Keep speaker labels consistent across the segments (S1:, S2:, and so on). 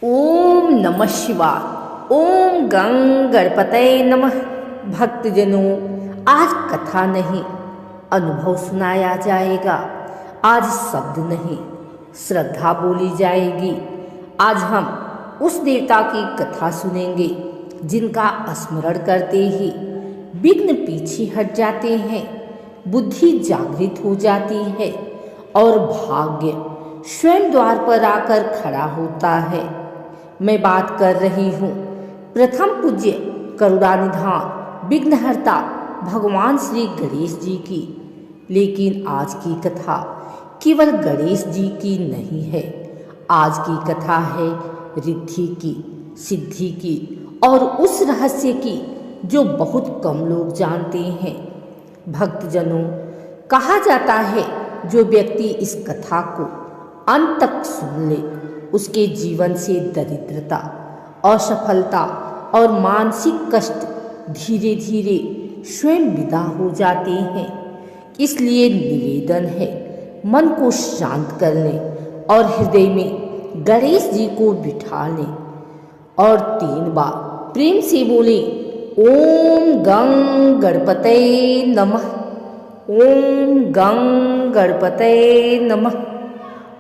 S1: ओम नमः शिवाय। ओम गं गणपतये नमः। भक्तजनों, आज कथा नहीं अनुभव सुनाया जाएगा। आज शब्द नहीं श्रद्धा बोली जाएगी। आज हम उस देवता की कथा सुनेंगे जिनका स्मरण करते ही विघ्न पीछे हट जाते हैं, बुद्धि जागृत हो जाती है और भाग्य स्वयं द्वार पर आकर खड़ा होता है। मैं बात कर रही हूँ प्रथम पूज्य करुणानिधान विघ्नहर्ता भगवान श्री गणेश जी की। लेकिन आज की कथा केवल गणेश जी की नहीं है। आज की कथा है रिद्धि की, सिद्धि की और उस रहस्य की जो बहुत कम लोग जानते हैं। भक्तजनों, कहा जाता है जो व्यक्ति इस कथा को अंत तक सुन ले उसके जीवन से दरिद्रता, असफलता और मानसिक कष्ट धीरे धीरे स्वयं विदा हो जाते हैं। इसलिए निवेदन है, मन को शांत कर लें और हृदय में गणेश जी को बिठा लें और 3 बार प्रेम से बोले ओम गं गणपतये नमः। ओम गं गणपतये नमः।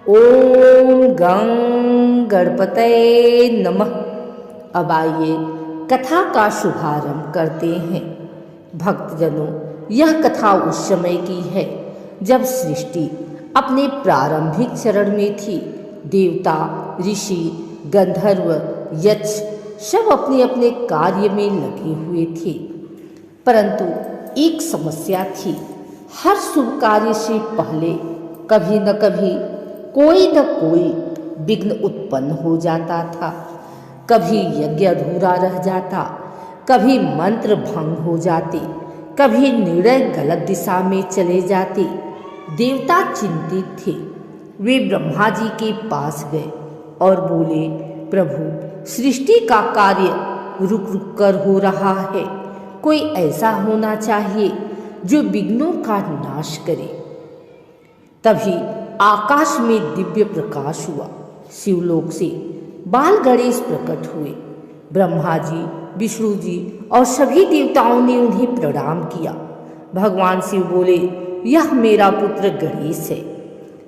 S1: ओम गं गणपतये नमः। अब आइए कथा का शुभारंभ करते हैं। भक्तजनों, यह कथा उस समय की है जब सृष्टि अपने प्रारंभिक चरण में थी। देवता, ऋषि, गंधर्व, यक्ष सब अपने अपने कार्य में लगे हुए थे। परंतु एक समस्या थी। हर शुभ कार्य से पहले कभी न कभी कोई न कोई विघ्न उत्पन्न हो जाता था। कभी यज्ञ अधूरा रह जाता, कभी मंत्र भंग हो जाते, कभी निर्णय गलत दिशा में चले जाते। देवता चिंतित थे। वे ब्रह्मा जी के पास गए और बोले, प्रभु, सृष्टि का कार्य रुक रुक कर हो रहा है। कोई ऐसा होना चाहिए जो विघ्नों का नाश करे। तभी आकाश में दिव्य प्रकाश हुआ। शिवलोक से बाल गणेश प्रकट हुए। ब्रह्मा जी, विष्णु जी और सभी देवताओं ने उन्हें प्रणाम किया। भगवान शिव बोले, यह मेरा पुत्र गणेश है।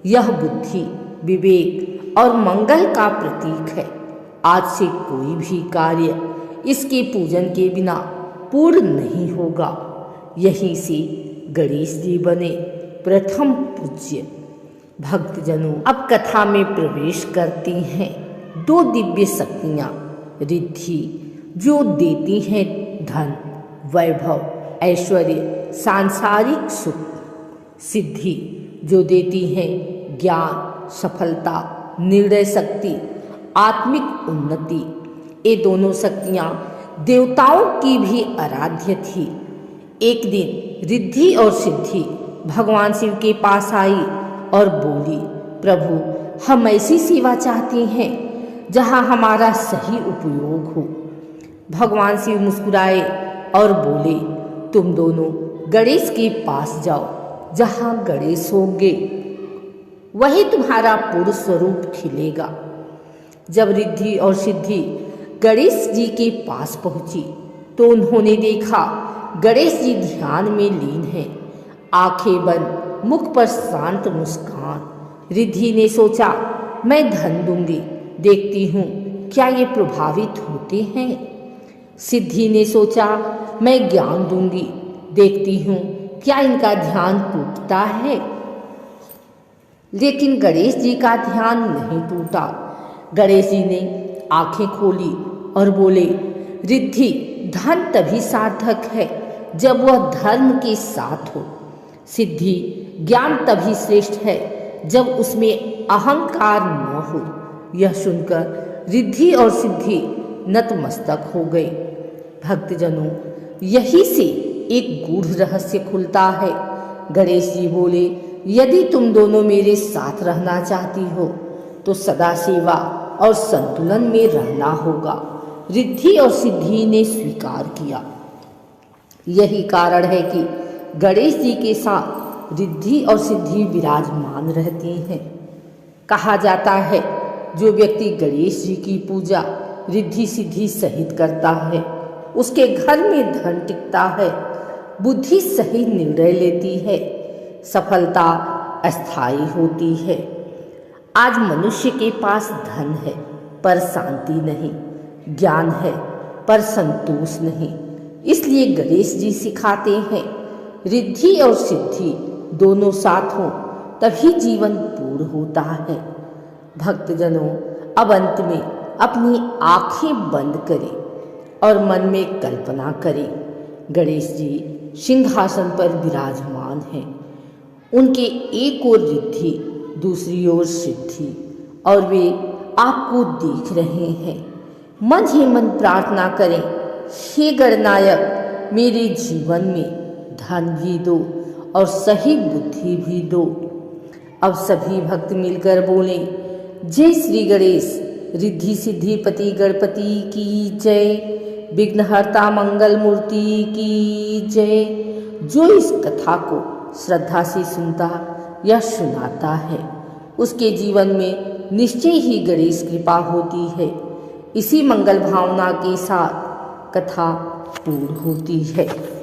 S1: यह बुद्धि, विवेक और मंगल का प्रतीक है। आज से कोई भी कार्य इसके पूजन के बिना पूर्ण नहीं होगा। यहीं से गणेश जी बने प्रथम पूज्य। भक्तजनों, अब कथा में प्रवेश करती हैं 2 दिव्य शक्तियाँ। रिद्धि जो देती हैं धन, वैभव, ऐश्वर्य, सांसारिक सुख। सिद्धि जो देती हैं ज्ञान, सफलता, निर्णय शक्ति, आत्मिक उन्नति। ये दोनों शक्तियाँ देवताओं की भी आराध्य थी। एक दिन रिद्धि और सिद्धि भगवान शिव के पास आई और बोली, प्रभु, हम ऐसी सेवा चाहते हैं जहाँ हमारा सही उपयोग हो। भगवान शिव मुस्कुराए और बोले, तुम दोनों गणेश के पास जाओ। जहाँ गणेश होंगे वही तुम्हारा पूर्ण स्वरूप खिलेगा। जब रिद्धि और सिद्धि गणेश जी के पास पहुंची तो उन्होंने देखा गणेश जी ध्यान में लीन हैं, आंखें बंद, मुख पर शांत मुस्कान। रिद्धि ने सोचा, मैं धन दूंगी, देखती हूँ क्या ये प्रभावित होते हैं। सिद्धि ने सोचा, मैं ज्ञान दूंगी, देखती हूँ क्या इनका ध्यान टूटता है। लेकिन गणेश जी का ध्यान नहीं टूटा। गणेश जी ने आंखें खोली और बोले, रिद्धि, धन तभी सार्थक है जब वह धर्म के साथ हो। सिद्धि, ज्ञान तभी श्रेष्ठ है जब उसमें अहंकार न हो। यह सुनकर रिद्धि और सिद्धि नतमस्तक हो गए। भक्तजनों, यही से एक गूढ़ रहस्य खुलता है। गणेश जी बोले, यदि तुम दोनों मेरे साथ रहना चाहती हो तो सदा सेवा और संतुलन में रहना होगा। रिद्धि और सिद्धि ने स्वीकार किया। यही कारण है कि गणेश जी के साथ रिद्धि और सिद्धि विराजमान रहती हैं। कहा जाता है जो व्यक्ति गणेश जी की पूजा रिद्धि सिद्धि सहित करता है, उसके घर में धन टिकता है, बुद्धि सही निर्णय लेती है, सफलता अस्थायी होती है। आज मनुष्य के पास धन है पर शांति नहीं, ज्ञान है पर संतोष नहीं। इसलिए गणेश जी सिखाते हैं, रिद्धि और सिद्धि दोनों साथ हों तभी जीवन पूर्ण होता है। भक्तजनों, अब अंत में अपनी आंखें बंद करें और मन में कल्पना करें, गणेश जी सिंहासन पर विराजमान हैं। उनके एक ओर रिद्धि, दूसरी ओर सिद्धि, और वे आपको देख रहे हैं। मन ही मन प्रार्थना करें, हे गणनायक, मेरे जीवन में धन भी दो और सही बुद्धि भी दो। अब सभी भक्त मिलकर बोलें, जय श्री गणेश, रिद्धि सिद्धि पति गणपति की जय, विघ्नहर्ता मंगल मूर्ति की जय। जो इस कथा को श्रद्धा से सुनता या सुनाता है, उसके जीवन में निश्चय ही गणेश कृपा होती है। इसी मंगल भावना के साथ कथा पूर्ण होती है।